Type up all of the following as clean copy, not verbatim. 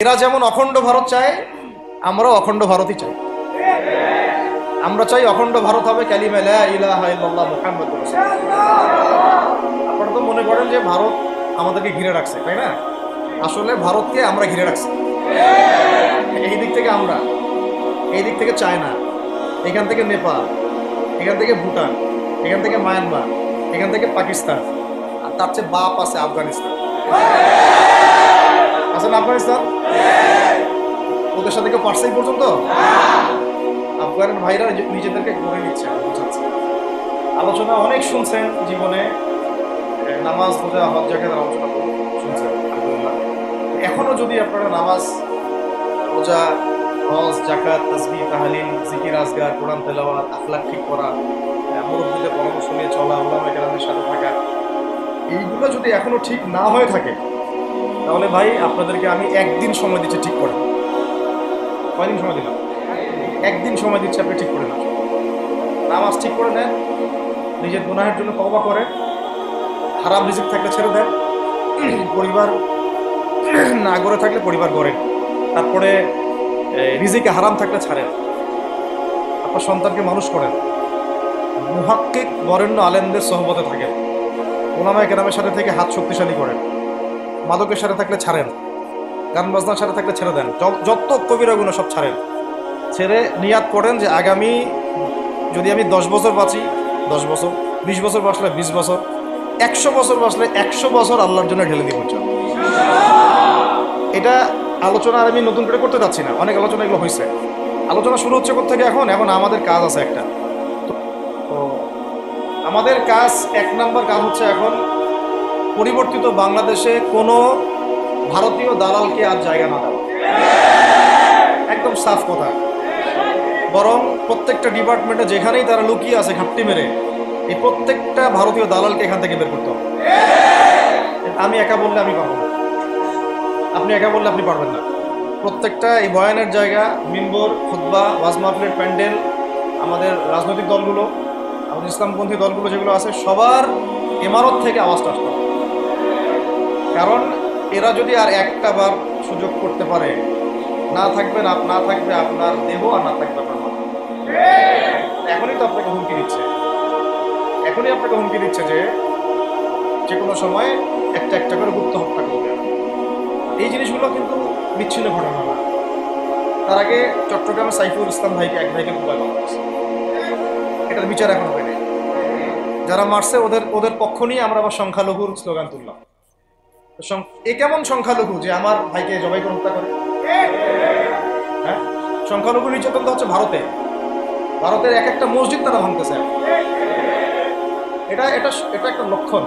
এরা যেমন অখণ্ড ভারত চায়, আমরাও অখণ্ড ভারতই চাই। আমরা চাই অখণ্ড ভারত হবে কালিমা লা ইলাহা ইল্লাল্লাহ মুহাম্মাদুর রাসূলুল্লাহ। আপনারা তো মনে করেন যে ভারত আমাদেরকে ঘিরে রাখছে, তাই না? আসলে ভারতকে আমরা ঘিরে রাখছি। এই দিক থেকে আমরা, এই দিক থেকে চায়না, এখান থেকে নেপাল, এখান থেকে ভুটান, এখান থেকে মায়ানমার, এখান থেকে পাকিস্তান, আর তার চেয়ে বাপ আছে আফগানিস্তান। আছে না আফগানিস্তান? ওদের সাথে কেউ পারছে এই পর্যন্ত? আফগানের ভাইরা নিজেদেরকে গড়ে নিচ্ছে, বুঝাচ্ছে। আলোচনা অনেক শুনছেন জীবনে, নামাজ, রোজা, হজ, যাকাতের আলোচনা শুনছেন আলহামদুলিল্লাহ। এখনো যদি আপনারা নামাজ, রোজা, হজ, যাকাত, তাসবিহ, তাহলিল, জিকির, আজগার, কোরআন তেলাওয়াত, আখলাক ঠিক করা, মুরব্বীদের পরামর্শ নিয়ে চলা, উলামায়ে কেরামের সাথে থাকা, এইগুলো যদি এখনো ঠিক না হয়ে থাকে, তাহলে ভাই আপনাদেরকে আমি একদিন সময় দিচ্ছি ঠিক করে। কয়দিন সময় দিলাম? একদিন সময় দিচ্ছি, আপনি ঠিক করে নেন। নামাজ ঠিক করে নেন, নিজের গুনাহের জন্য তওবা করেন, হারাম রিজিক থাকলে ছেড়ে দেন, পরিবার না গড়ে থাকলে পরিবার গড়েন, তারপরে রিজিকে হারাম থাকলে ছাড়েন, আপনার সন্তানকে মানুষ করেন, মুহাক্কিক বরেণ্য আলেমদের সহবতে থাকেন, উলামায়ে কেরামের সাথে থেকে হাত শক্তিশালী করেন, মাদকের সাথে থাকলে ছাড়েন, গান বাজনার সাথে থাকলে ছেড়ে দেন, যত কবিরা গুনাহ সব ছাড়েন। ছেড়ে নিয়াত করেন যে আগামী যদি আমি 10 বছর বাঁচি 10 বছর, 20 বছর বাঁচলে 20 বছর, 100 বছর বাঁচলে 100 বছর আল্লাহর জন্য ঢেলে দিব। এটা আলোচনা আর আমি নতুন করে করতে যাচ্ছি না, অনেক আলোচনা এগুলো হয়েছে। আলোচনা শুরু হচ্ছে কোত্থেকে? এখন আমাদের কাজ আছে একটা। তো আমাদের কাজ, 1 নম্বর কাজ হচ্ছে এখন পরিবর্তিত বাংলাদেশে কোনো ভারতীয় দালালকে আর জায়গা না দেওয়া। একদম সাফ কথা। বরং প্রত্যেকটা ডিপার্টমেন্টে যেখানেই তারা লুকিয়ে আছে ঘাপটি মেরে, এই প্রত্যেকটা ভারতীয় দালালকে এখান থেকে বের করতে হবে। আমি একা বললে আমি পারবো না, আপনি একা বললে আপনি পারবেন না। প্রত্যেকটা এই বয়ানের জায়গা, মিম্বর, খুতবা, ওয়াজ মাহফিলের প্যান্ডেল, আমাদের রাজনৈতিক দলগুলো, আমাদের ইসলামপন্থী দলগুলো যেগুলো আছে, সবার ইমারত থেকে আওয়াজটা আসতে হবে। কারণ এরা যদি আর একটা বার সুযোগ করতে পারে, না থাকবে আপনার দেহ, আর না থাকবে আপনার মাথা। এখনই তো আপনাকে হুমকি দিচ্ছে, যে কোনো সময় একটা একটা করে গুপ্ত হত্যা করবে। এই জিনিসগুলো কিন্তু বিচ্ছিন্ন ঘটনা না। তার আগে চট্টগ্রামে সাইফুল ইসলাম ভাইকে, এক ভাইকে গুলি করা হয়েছে, এটার বিচার এখন হয়নি। যারা মারছে ওদের পক্ষ নিয়ে আমরা আবার সংখ্যালঘুর স্লোগান তুললাম। এ কেমন সংখ্যালঘু যে আমার ভাইকে জবাই করে হত্যা করে? হ্যাঁ, সংখ্যালঘু নির্যাতন তো হচ্ছে ভারতের এক একটা মসজিদ তারা ভাঙতেছে। এটা একটা লক্ষণ।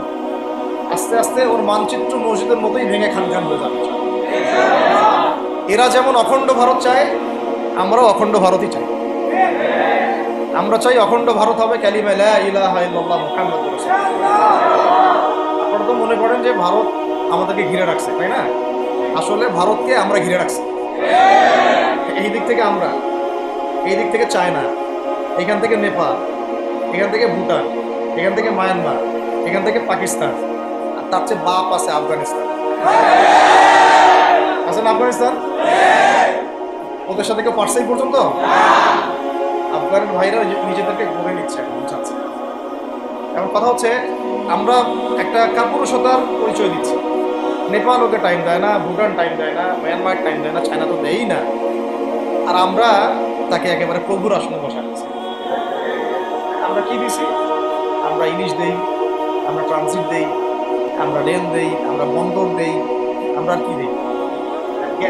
আস্তে আস্তে ওর মানচিত্র মসজিদের মতোই ভেঙে খান হয়ে যাবে। এরা যেমন অখণ্ড ভারত চায়, আমরাও অখণ্ড ভারতই চাই। আমরা চাই অখণ্ড ভারত হবে কালিমা লা ইলাহা ইল্লাল্লাহ মুহাম্মাদুর রাসূলুল্লাহ। আপনারা তো মনে করেন যে ভারত আমাদেরকে ঘিরে রাখছে, তাই না? আসলে ভারতকে আমরা ঘিরে রাখছি। এই দিক থেকে আমরা, এই দিক থেকে চায়না, এখান থেকে নেপাল, এখান থেকে ভুটান, এখান থেকে মায়ানমার, এখান থেকে পাকিস্তান, আর তার চেয়ে বাপ আছে আফগানিস্তান। আছে না আফগানিস্তান? ওদের সাথে কেউ পারছে এই পর্যন্ত? আফগানের ভাইরা নিজেদেরকে গড়ে নিচ্ছে, বুঝাচ্ছে। এখন কথা হচ্ছে, আমরা একটা কাপুরুষতার পরিচয় দিচ্ছি। নেপাল ওকে টাইম দেয় না, ভুটান টাইম দেয় না, মায়ানমার টাইম দেয় না, চায়না তো দেয়ই না, আর আমরা তাকে একেবারে প্রভুর আসনে বসাচ্ছি। আমরা কি দিছি? আমরা ইলিশ দেই, আমরা ট্রানজিট দেই, আমরা রেল দেই, আমরা বন্দর দেই, আমরা আর কি দিই?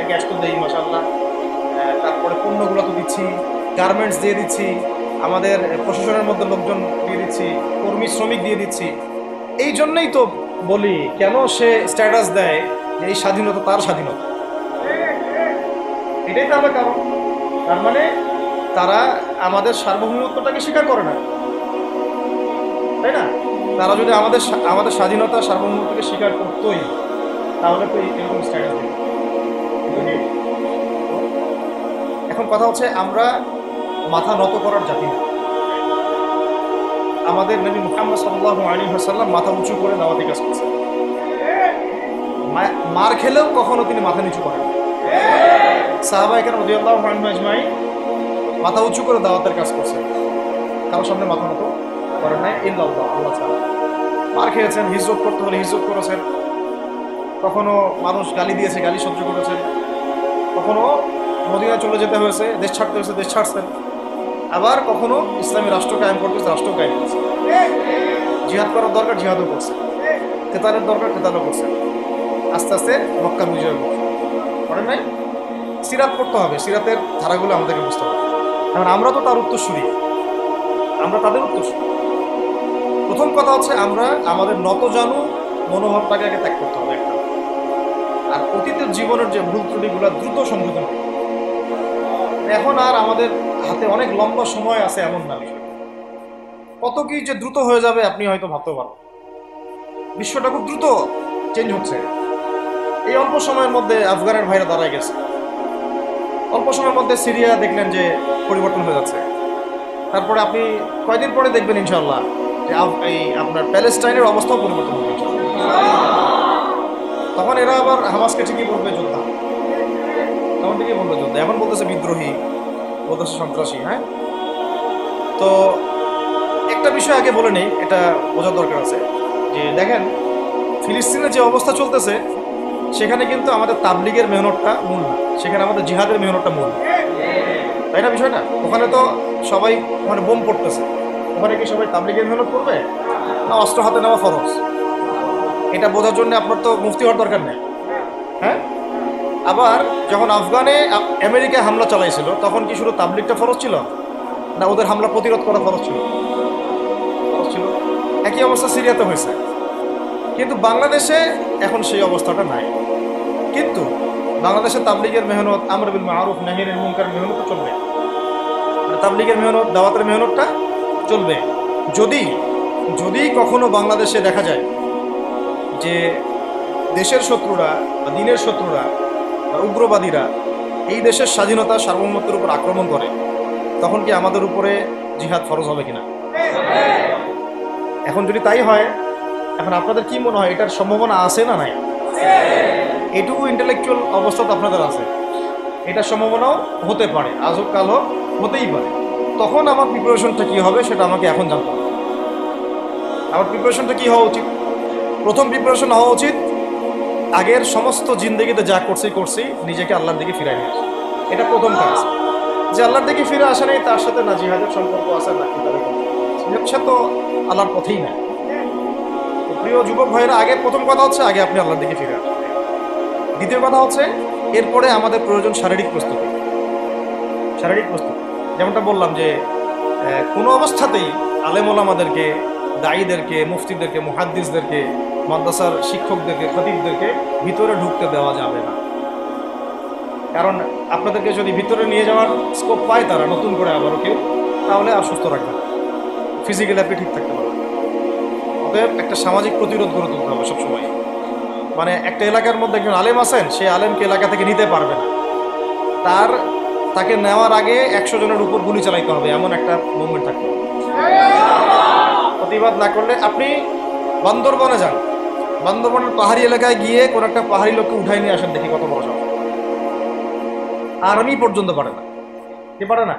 গ্যাস তো দেই মাশাআল্লাহ। তারপরে পণ্যগুলো তো দিচ্ছি, গার্মেন্টস দিয়ে দিচ্ছি, আমাদের প্রশাসনের মধ্যে লোকজন দিয়ে দিচ্ছি, কর্মী শ্রমিক দিয়ে দিচ্ছি। এই জন্যই তো বলি, কেন সে স্ট্যাটাস দেয় যে এই স্বাধীনতা তার স্বাধীনতা। এটাই তো আমার কারণ। তার মানে তারা আমাদের সার্বভৌমত্বটাকে স্বীকার করে না, তাই না? তারা যদি আমাদের স্বাধীনতা, সার্বভৌমত্বকে স্বীকার করতোই, তাহলে তো এরকম স্ট্যাটাস দিত। এখন কথা হচ্ছে, আমরা মাথা নত করার জাতি না। আমাদের নবী মুহাম্মদ সাল্লাল্লাহু আলাইহি ওয়াসাল্লাম মাথা উঁচু করে দাওয়াতি কাজ করেছেন। মার খেলেও কখনো তিনি মাথা নিচু করেন। সাহাবা কেরাম রাদিয়াল্লাহু আনহুম আজমাইন মাথা উঁচু করে দাওয়াতের কাজ করছেন, কারোর সামনে মাথা মতো করেন নাই, ইল্লাল্লাহ, আল্লাহ ছাড়া। মার খেয়েছেন, হিজরত করতে হলে হিজরত করেছেন, কখনো মানুষ গালি দিয়েছে, গালি সহ্য করেছেন, কখনো মদিনা চলে যেতে হয়েছে, দেশ ছাড়তে হয়েছে, দেশ ছাড়ছেন, আবার কখনো ইসলামী রাষ্ট্র কায়েম করতে হয়েছে, রাষ্ট্র কায়েম করছে। জিহাদ করার দরকার, জিহাদও করছে, কেতালের দরকার, কেতালও করছে। আস্তে আস্তে মক্কা বিজয় করেন নাই। সিরাত পড়তে হবে, সিরাতের ধারাগুলো আমাদেরকে বুঝতে হবে। কারণ আমরা তো তার উত্তরসূরি, আমরা তাদের উত্তরসূরি। প্রথম কথা হচ্ছে আমরা আমাদের নতজানু মনোভাবটাকে আগে ত্যাগ করতে হবে একটা, আর অতীতের জীবনের যে ভুল ত্রুটিগুলো দ্রুত সংশোধন করতে হবে। এখন আর আমাদের হাতে অনেক লম্বা সময় আছে এমন না, বিষয় কত কি যে দ্রুত হয়ে যাবে আপনি হয়তো ভাবতে পারবেন। বিশ্বটা খুব দ্রুত চেঞ্জ হচ্ছে। এই অল্প সময়ের মধ্যে আফগানের ভাইরা দাঁড়ায় গেছে, অল্প সময়ের মধ্যে সিরিয়া দেখলেন যে পরিবর্তন হয়ে যাচ্ছে। তারপরে আপনি কয়দিন পরে দেখবেন ইনশাআল্লাহ যে এই আপনার প্যালেস্টাইনের অবস্থাও পরিবর্তন হবে। তখন এরা আবার হামাসকে ঠিকই বলবে যোদ্ধা, তখন ঠিকই বলবে যোদ্ধা। এখন বলতেছে বিদ্রোহী, বলতেছে সন্ত্রাসী। হ্যাঁ, তো একটা বিষয় আগে বলে নেই, এটা বোঝার দরকার আছে যে দেখেন ফিলিস্তিনের যে অবস্থা চলতেছে সেখানে কিন্তু আমাদের তাবলিগের মেহনতটা মূল না, সেখানে আমাদের জিহাদের মেহনতটা মূল, তাই না বিষয়টা? ওখানে তো সবাই ওখানে বোম পড়তেছে, ওখানে কি সবাই তাবলিগের মেহনত করবে না অস্ত্র হাতে নেওয়া ফরজ? এটা বোঝার জন্য আপনার তো মুফতি হওয়ার দরকার নেই। হ্যাঁ, আবার যখন আফগানে আমেরিকা হামলা চালাইছিল তখন কি শুধু তাবলিগটা ফরজ ছিল না ওদের হামলা প্রতিরোধ করা ফরজ ছিল? ফরজ ছিল। একই অবস্থা সিরিয়াতে হয়েছে, কিন্তু বাংলাদেশে এখন সেই অবস্থাটা নাই। কিন্তু বাংলাদেশে তাবলিগের মেহনত, আমর বিল মারুফ নাহি আনিল মুনকার মেহনত চলবে, তাবলিগের মেহনত, দাওয়াতের মেহনতটা চলবে। যদি যদি কখনো বাংলাদেশে দেখা যায় যে দেশের শত্রুরা বা দিনের শত্রুরা বা উগ্রবাদীরা এই দেশের স্বাধীনতা সার্বভৌমত্বের উপর আক্রমণ করে, তখন কি আমাদের উপরে জিহাদ ফরজ হবে কিনা? এখন যদি তাই হয়, এখন আপনাদের কি মনে হয় এটার সম্ভাবনা আছে না নাই? এটুকু ইন্টেলেকচুয়াল অবস্থা তো আপনাদের আছে, এটার সম্ভাবনাও হতে পারে, আজ হোক কাল হোক, হতেই পারে। তখন আমার প্রিপারেশনটা কী হবে সেটা আমাকে এখন জানতে হবে। আমার প্রিপারেশনটা কী হওয়া উচিত? প্রথম প্রিপারেশন হওয়া উচিত আগের সমস্ত জিন্দগিতে যা করছি নিজেকে আল্লাহর দিকে ফিরাই নিয়ে আসা। এটা প্রথম কাজ। যে আল্লাহর দিকে ফিরে আসা নেই তার সাথে না জিহাদের সম্পর্ক আছে না কিতাবের, সে তো আল্লাহর পথেই নাই। প্রিয় যুবক ভাইরা, আগে প্রথম কথা হচ্ছে আগে আপনি আল্লাহর দিকে ফিরে আসেন। দ্বিতীয় কথা হচ্ছে এরপরে আমাদের প্রয়োজন শারীরিক প্রস্তুতি। শারীরিক প্রস্তুতি যেমনটা বললাম যে কোনো অবস্থাতেই আলেম ওলামাদেরকে, দায়ীদেরকে, মুফতিদেরকে, মুহাদ্দিসদেরকে, মাদ্রাসার শিক্ষকদেরকে, খতিবদেরকে ভিতরে ঢুকতে দেওয়া যাবে না। কারণ আপনাদেরকে যদি ভিতরে নিয়ে যাওয়ার স্কোপ পায় তারা নতুন করে আবারও কেউ, তাহলে আর সুস্থ রাখবে না, ফিজিক্যালি আপনি ঠিক থাকতে পারবেন। অতএব একটা সামাজিক প্রতিরোধ গড়ে তুলতে হবে সবসময়। মানে একটা এলাকার মধ্যে একজন আলেম আছেন, সেই আলেমকে এলাকা থেকে নিতে পারবে না, তাকে নেওয়ার আগে 100 জনের উপর গুলি চালাইতে হবে, এমন একটা মুভমেন্ট থাকবে। প্রতিবাদ না করলে আপনি বান্দরবনে যান, বান্দরবনের পাহাড়ি এলাকায় গিয়ে কোন একটা পাহাড়ি লোককে উঠাই নিয়ে আসেন, দেখি কত বড় সাহস। আর্মি পর্যন্ত পারে না। কি পারে না?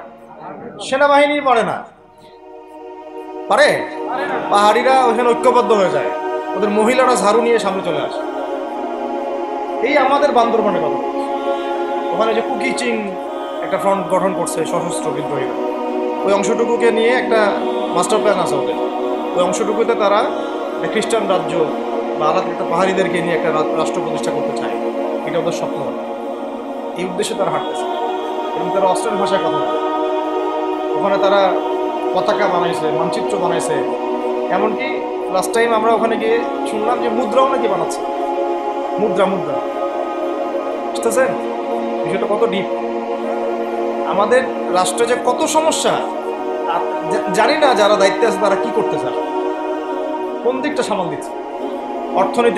সেনাবাহিনী পারে না। পারে? পাহাড়িরা ওখানে ঐক্যবদ্ধ হয়ে যায়, ওদের মহিলারা ঝাড়ু নিয়ে সামনে চলে আসে। এই আমাদের বান্দরবনের কথা। ওখানে যে কুকিচিং একটা ফ্রন্ট গঠন করছে সশস্ত্র বিদ্রোহীরা, ওই অংশটুকুকে নিয়ে একটা মাস্টার প্ল্যান আছে ওদের। ওই অংশটুকুতে তারা খ্রিস্টান রাজ্য বা আলাদা একটা পাহাড়িদেরকে নিয়ে একটা রাষ্ট্র প্রতিষ্ঠা করতে চায়, এটা ওদের স্বপ্ন। এই উদ্দেশ্যে তারা হাঁটতেছে এবং তারা অস্ট্রেলিয়ান ভাষায় কথা বলে। ওখানে তারা পতাকা বানাইছে, মানচিত্র বানাইছে, এমনকি লাস্ট টাইম আমরা ওখানে গিয়ে শুনলাম যে মুদ্রাও নাকি বানাচ্ছে। মুদ্রা বুঝতেছেন বিষয়টা কত ডিপ? আমাদের রাষ্ট্রে যে কত সমস্যা জানি না, যারা দায়িত্বে আছে তারা কি করতে চায়, কোন দিকটা সামাল দিচ্ছে। অর্থনীতি